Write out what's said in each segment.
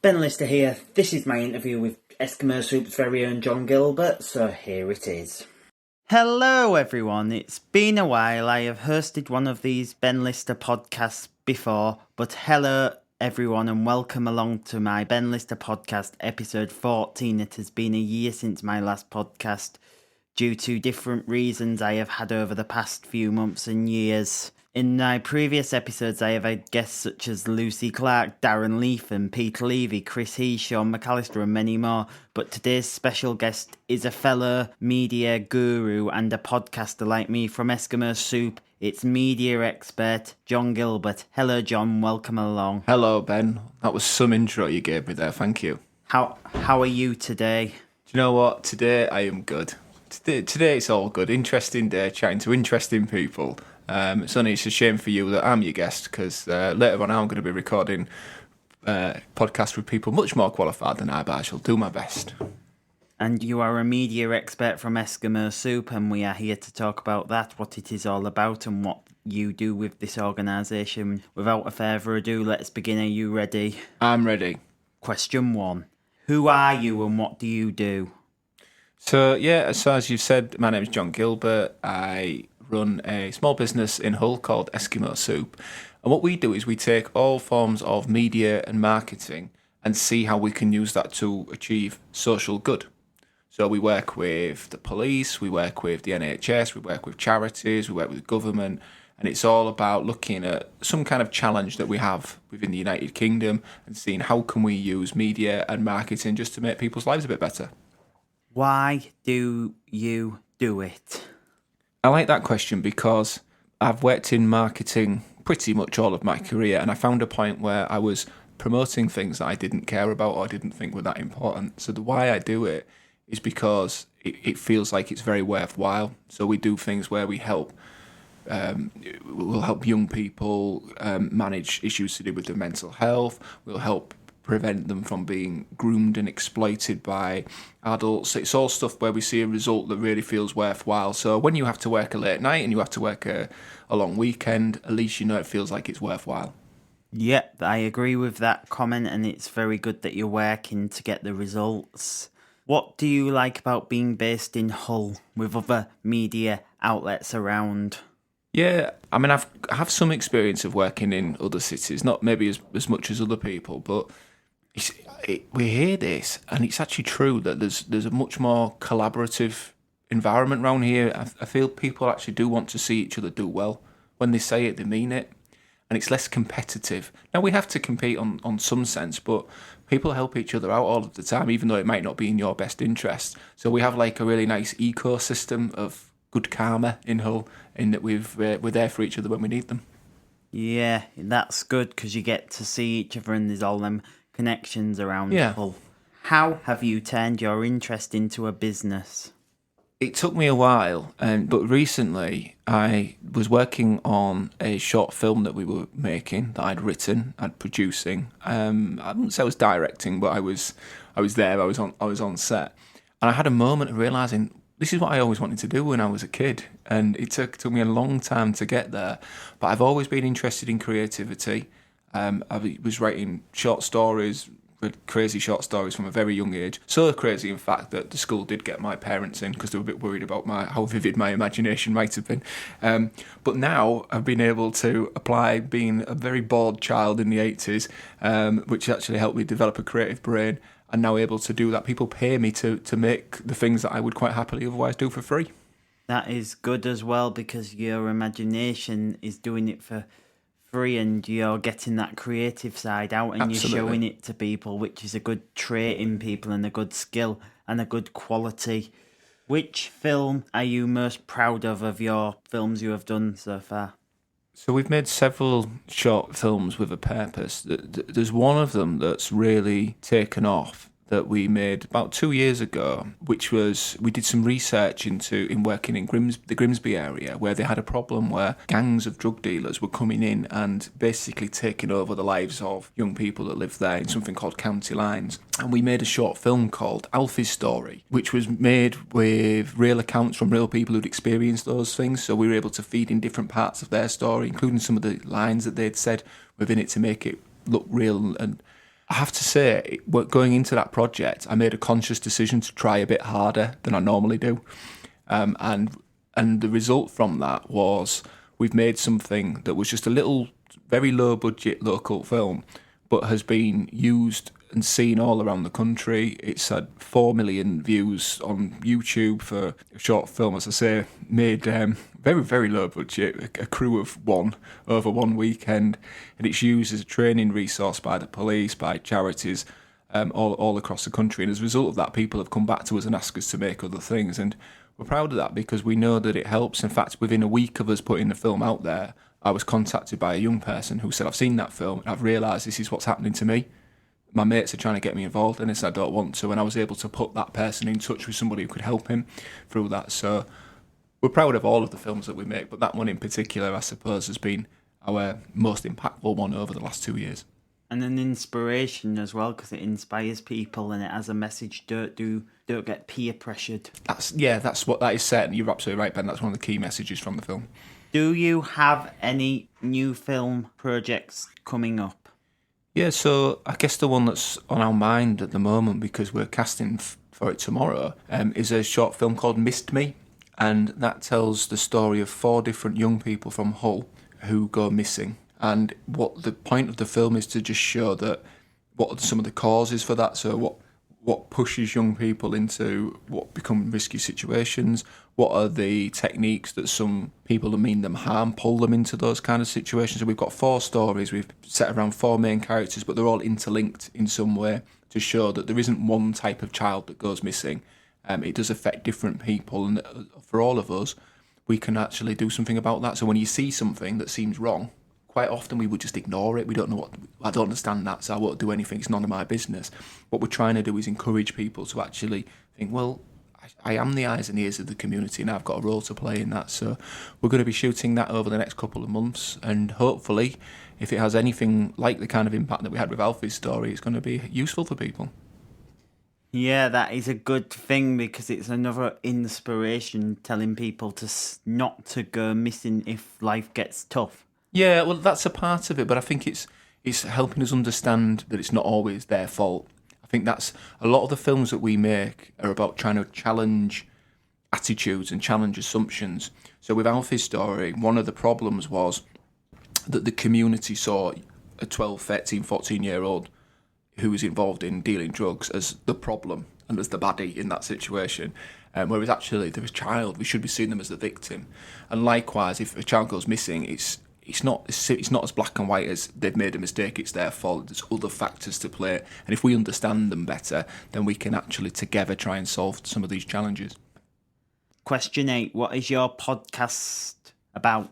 Ben Lister here. This is my interview with Eskimo Soup's very own John Gilbert, so here it is. Hello everyone, it's been a while. I have hosted one of these Ben Lister podcasts before, but hello everyone and welcome along to my Ben Lister podcast episode 14. It has been a year since my last podcast due to different reasons I have had over the past few months and years. In my previous episodes, I have had guests such as Lucy Clark, Darren Leatham, Peter Levy, Chris He, Sean McAllister and many more. But today's special guest is a fellow media guru and a podcaster like me from Eskimo Soup. It's media expert John Gilbert. Hello John, welcome along. Hello Ben, that was some intro you gave me there, thank you. How are you today? Do you know what, today I am good. Today it's all good, interesting day, chatting to interesting people. It's a shame for you that I'm your guest because later on I'm going to be recording podcasts with people much more qualified than I, but I shall do my best. And you are a media expert from Eskimo Soup, and we are here to talk about that, what it is all about and what you do with this organisation. Without further ado, let's begin. Are you ready? I'm ready. Question 1. Who are you and what do you do? So as you've said, my name is John Gilbert. I run a small business in Hull called Eskimo Soup. And what we do is we take all forms of media and marketing and see how we can use that to achieve social good. So we work with the police, we work with the NHS, we work with charities, we work with the government, and it's all about looking at some kind of challenge that we have within the United Kingdom and seeing how can we use media and marketing just to make people's lives a bit better. Why do you do it? I like that question because I've worked in marketing pretty much all of my career, and I found a point where I was promoting things that I didn't care about or didn't think were that important. So the why I do it is because it feels like it's very worthwhile. So we do things where we help, we'll help young people manage issues to do with their mental health. We'll help prevent them from being groomed and exploited by adults. It's all stuff where we see a result that really feels worthwhile. So when you have to work a late night and you have to work a long weekend, at least you know it feels like it's worthwhile. Yep, I agree with that comment, and it's very good that you're working to get the results. What do you like about being based in Hull with other media outlets around? Yeah, I mean, I have some experience of working in other cities, not maybe as much as other people, but we hear this, and it's actually true that there's a much more collaborative environment around here. I feel people actually do want to see each other do well. When they say it, they mean it, and it's less competitive. Now, we have to compete on some sense, but people help each other out all of the time, even though it might not be in your best interest. So we have like a really nice ecosystem of good karma in Hull, in that we're there for each other when we need them. Yeah, that's good because you get to see each other and there's all them connections around Hull. How have you turned your interest into a business? It took me a while, but recently I was working on a short film that we were making, that I'd written, I'd producing. I wouldn't say I was directing, but I was there. I was on set, and I had a moment of realizing this is what I always wanted to do when I was a kid, and it took me a long time to get there. But I've always been interested in creativity. I was writing short stories, crazy short stories from a very young age. So crazy, in fact, that the school did get my parents in because they were a bit worried about how vivid my imagination might have been. But now I've been able to apply being a very bored child in the 80s, which actually helped me develop a creative brain, and now able to do that. People pay me to make the things that I would quite happily otherwise do for free. That is good as well because your imagination is doing it for free and you're getting that creative side out and Absolutely. You're showing it to people, which is a good trait in people and a good skill and a good quality. Which film are you most proud of your films you have done so far? So we've made several short films with a purpose. There's one of them that's really taken off that we made about 2 years ago, which was, we did some research in working in the Grimsby area, where they had a problem where gangs of drug dealers were coming in and basically taking over the lives of young people that lived there in something called county lines. And we made a short film called Alfie's Story, which was made with real accounts from real people who'd experienced those things. So we were able to feed in different parts of their story, including some of the lines that they'd said within it to make it look real. And I have to say, going into that project, I made a conscious decision to try a bit harder than I normally do. And the result from that was we've made something that was just a little, very low budget local film, but has been used and seen all around the country. It's had 4 million views on YouTube for a short film, as I say, made very, very low budget, a crew of one over one weekend, and it's used as a training resource by the police, by charities, all across the country. And as a result of that, people have come back to us and asked us to make other things, and we're proud of that because we know that it helps. In fact, within a week of us putting the film out there, I was contacted by a young person who said, I've seen that film and I've realised this is what's happening to me. My mates are trying to get me involved in this, I don't want to, and I was able to put that person in touch with somebody who could help him through that. So we're proud of all of the films that we make, but that one in particular, I suppose, has been our most impactful one over the last 2 years. And an inspiration as well, because it inspires people and it has a message. Don't get peer pressured. That's what that is set, and you're absolutely right, Ben. That's one of the key messages from the film. Do you have any new film projects coming up? Yeah, so I guess the one that's on our mind at the moment, because we're casting for it tomorrow, is a short film called Missed Me, and that tells the story of 4 different young people from Hull who go missing. And what the point of the film is to just show that what are some of the causes for that. So what pushes young people into what become risky situations? What are the techniques that some people that mean them harm pull them into those kind of situations? So we've got 4 stories. We've set around 4 main characters, but they're all interlinked in some way to show that there isn't one type of child that goes missing. It does affect different people, and for all of us, we can actually do something about that. So when you see something that seems wrong, quite often we would just ignore it. We don't know I don't understand that, so I won't do anything. It's none of my business. What we're trying to do is encourage people to actually think, well, I am the eyes and ears of the community and I've got a role to play in that. So we're going to be shooting that over the next couple of months, and hopefully, if it has anything like the kind of impact that we had with Alfie's story, it's going to be useful for people. Yeah, that is a good thing because it's another inspiration telling people to not to go missing if life gets tough. Yeah, well, that's a part of it, but I think it's helping us understand that it's not always their fault. I think that's a lot of the films that we make are about trying to challenge attitudes and challenge assumptions. So with Alfie's story, one of the problems was that the community saw a 12, 13, 14-year-old who was involved in dealing drugs as the problem and as the baddie in that situation. Whereas actually, they're a child, we should be seeing them as the victim. And likewise, if a child goes missing, it's not as black and white as they've made a mistake, it's their fault. There's other factors to play, and if we understand them better, then we can actually together try and solve some of these challenges. Question 8: what is your podcast about?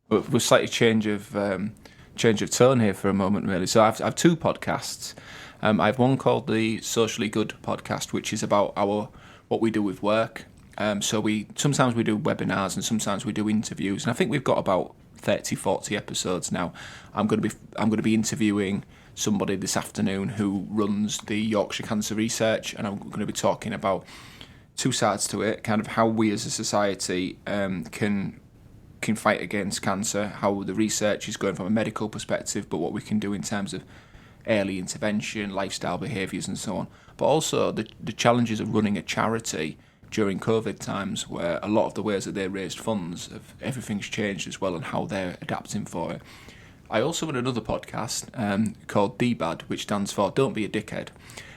We're slightly change of tone here for a moment, really. So I have 2 podcasts. I have one called the Socially Good podcast, which is about what we do with work. So sometimes we do webinars and sometimes we do interviews, and I think we've got about 30, 40 episodes now. I'm going to be interviewing somebody this afternoon who runs the Yorkshire Cancer Research, and I'm going to be talking about 2 sides to it, kind of how we as a society can fight against cancer, how the research is going from a medical perspective, but what we can do in terms of early intervention, lifestyle behaviours and so on. But also the challenges of running a charity during COVID times, where a lot of the ways that they raised funds, everything's changed as well, and how they're adapting for it. I also run another podcast called DBAD, which stands for Don't Be a Dickhead.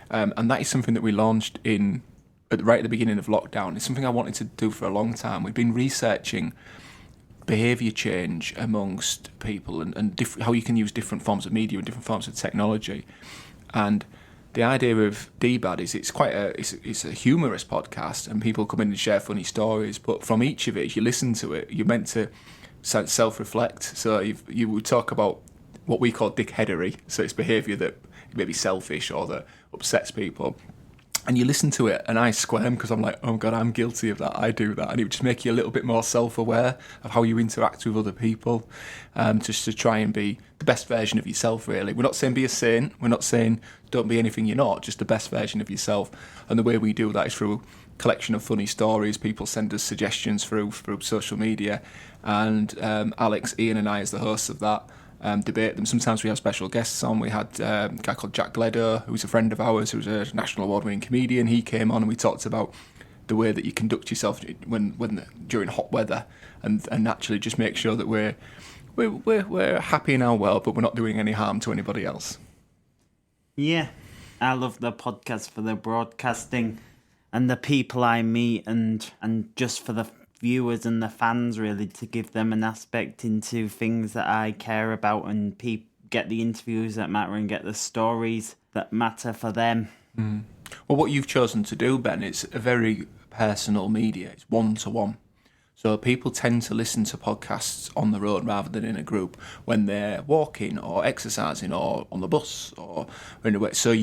And that is something that we launched right at the beginning of lockdown. It's something I wanted to do for a long time. We've been researching behaviour change amongst people and how you can use different forms of media and different forms of technology. And the idea of DBAD is it's a humorous podcast, and people come in and share funny stories. But from each of it, if you listen to it, you're meant to self-reflect. So you would talk about what we call dickheadery. So it's behaviour that may be selfish or that upsets people. And you listen to it, and I squirm because I'm like, oh God, I'm guilty of that. I do that. And it would just make you a little bit more self-aware of how you interact with other people, just to try and be the best version of yourself, really. We're not saying be a saint. We're not saying don't be anything you're not, just the best version of yourself. And the way we do that is through a collection of funny stories. People send us suggestions through social media. And Alex, Ian and I, as the hosts of that, debate them. Sometimes we have special guests on. We had a guy called Jack Gledo, who's a friend of ours, who's a national award-winning comedian. He came on and we talked about the way that you conduct yourself during hot weather, and actually just make sure that we're happy in our world, but we're not doing any harm to anybody else. Yeah, I love the podcast for the broadcasting and the people I meet, and just for the viewers and the fans, really, to give them an aspect into things that I care about, and get the interviews that matter and get the stories that matter for them. Mm. Well, what you've chosen to do, Ben, it's a very personal media. It's one-to-one. So people tend to listen to podcasts on the road rather than in a group when they're walking or exercising or on the bus or anyway. So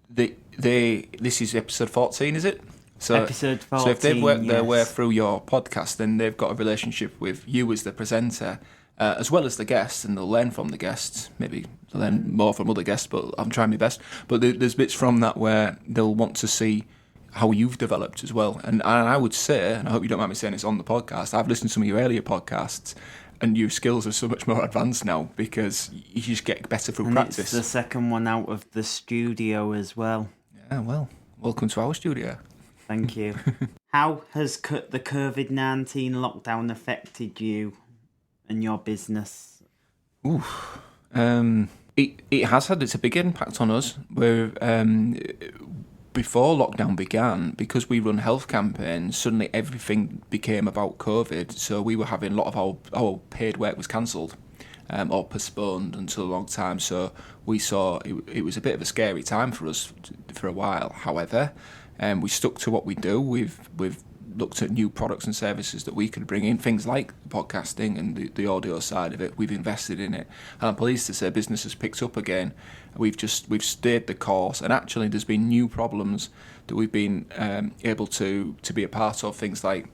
this is episode 14, is it? So, episode 14, so if they've worked their way yes. through your podcast, then they've got a relationship with you as the presenter, as well as the guests, and they'll learn from the guests. Maybe they'll learn more from other guests, but I'm trying my best. But there's bits from that where they'll want to see how you've developed as well. And I would say, and I hope you don't mind me saying it's on the podcast, I've listened to some of your earlier podcasts, and your skills are so much more advanced now because you just get better through practice. It's the second one out of the studio as well. Yeah, well, welcome to our studio. Thank you. How has the COVID-19 lockdown affected you and your business? It has had, it's a big impact on us. Before lockdown began, because we run health campaigns, suddenly everything became about COVID. So we were having a lot of our paid work was cancelled or postponed until a long time. So we saw it was a bit of a scary time for us for a while. However, we stuck to what we do. We've looked at new products and services that we could bring in, things like podcasting and the audio side of it. We've invested in it, and I'm pleased to say business has picked up again. We've stayed the course, and actually there's been new problems that we've been able to be a part of, things like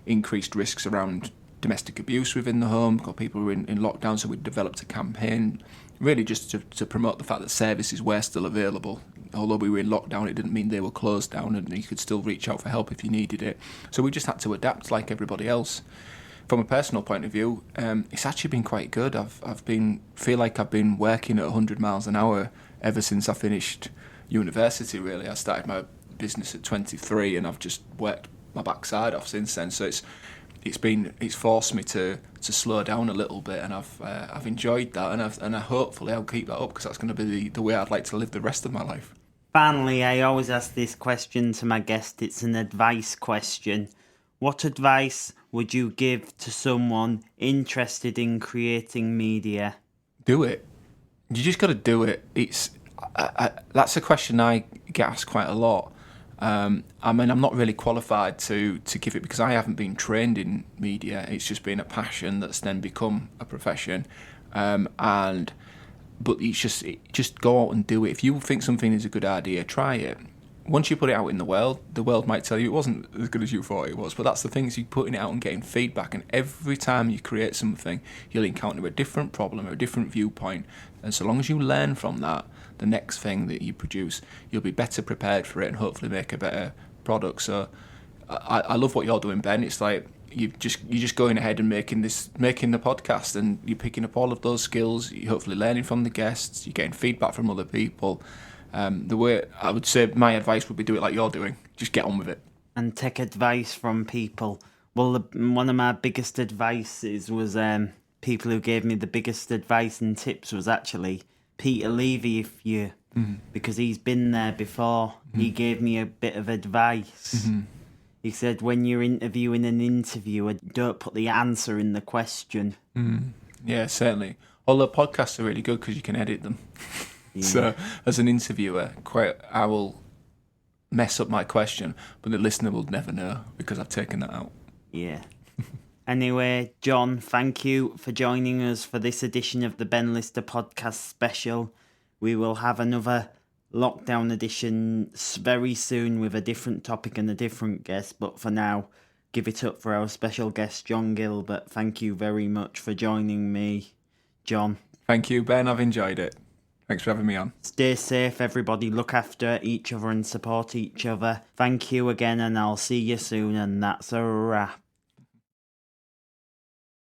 increased risks around domestic abuse within the home, got people who are in lockdown, so we developed a campaign really just to promote the fact that services were still available. Although we were in lockdown, it didn't mean they were closed down, and you could still reach out for help if you needed it. So we just had to adapt like everybody else. From a personal point of view, it's actually been quite good. Feel like I've been working at 100 miles an hour ever since I finished university, really. I started my business at 23, and I've just worked my backside off since then. So it's forced me to slow down a little bit, and I've enjoyed that, and hopefully I'll keep that up, because that's going to be the way I'd like to live the rest of my life. Finally, I always ask this question to my guest. It's an advice question. What advice would you give to someone interested in creating media? Do it. You just got to do it. That's a question I get asked quite a lot. I mean, I'm not really qualified to give it, because I haven't been trained in media. It's just been a passion that's then become a profession. But it's just go out and do it. If you think something is a good idea, try it. Once you put it out in the world might tell you it wasn't as good as you thought it was. But that's the thing, is you putting it out and getting feedback. And every time you create something, you'll encounter a different problem or a different viewpoint. And so long as you learn from that, the next thing that you produce, you'll be better prepared for it and hopefully make a better product. So I love what you're doing, Ben. It's like you're just going ahead and making the podcast, and you're picking up all of those skills. You're hopefully learning from the guests. You're getting feedback from other people. The way I would say my advice would be, do it like you're doing. Just get on with it. And take advice from people. Well, one of my biggest advices was people who gave me the biggest advice and tips was actually Peter Levy, because he's been there before. Mm-hmm. He gave me a bit of advice. Mm-hmm. He said, when you're interviewing an interviewer, don't put the answer in the question. Mm. Yeah, certainly. Although podcasts are really good because you can edit them. Yeah. So as an interviewer, I will mess up my question, but the listener will never know because I've taken that out. Yeah. Anyway, John, thank you for joining us for this edition of the Ben Lister Podcast Special. We will have another lockdown edition very soon with a different topic and a different guest. But for now, give it up for our special guest, John Gilbert. Thank you very much for joining me, John. Thank you, Ben. I've enjoyed it. Thanks for having me on. Stay safe, everybody. Look after each other and support each other. Thank you again, and I'll see you soon. And that's a wrap.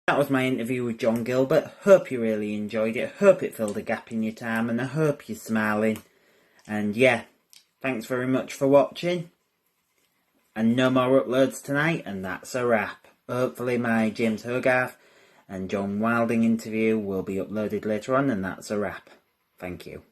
That was my interview with John Gilbert. Hope you really enjoyed it. Hope it filled a gap in your time, and I hope you're smiling. And yeah, thanks very much for watching. And no more uploads tonight, and that's a wrap. Hopefully my James Hogarth and John Wilding interview will be uploaded later on, and that's a wrap. Thank you.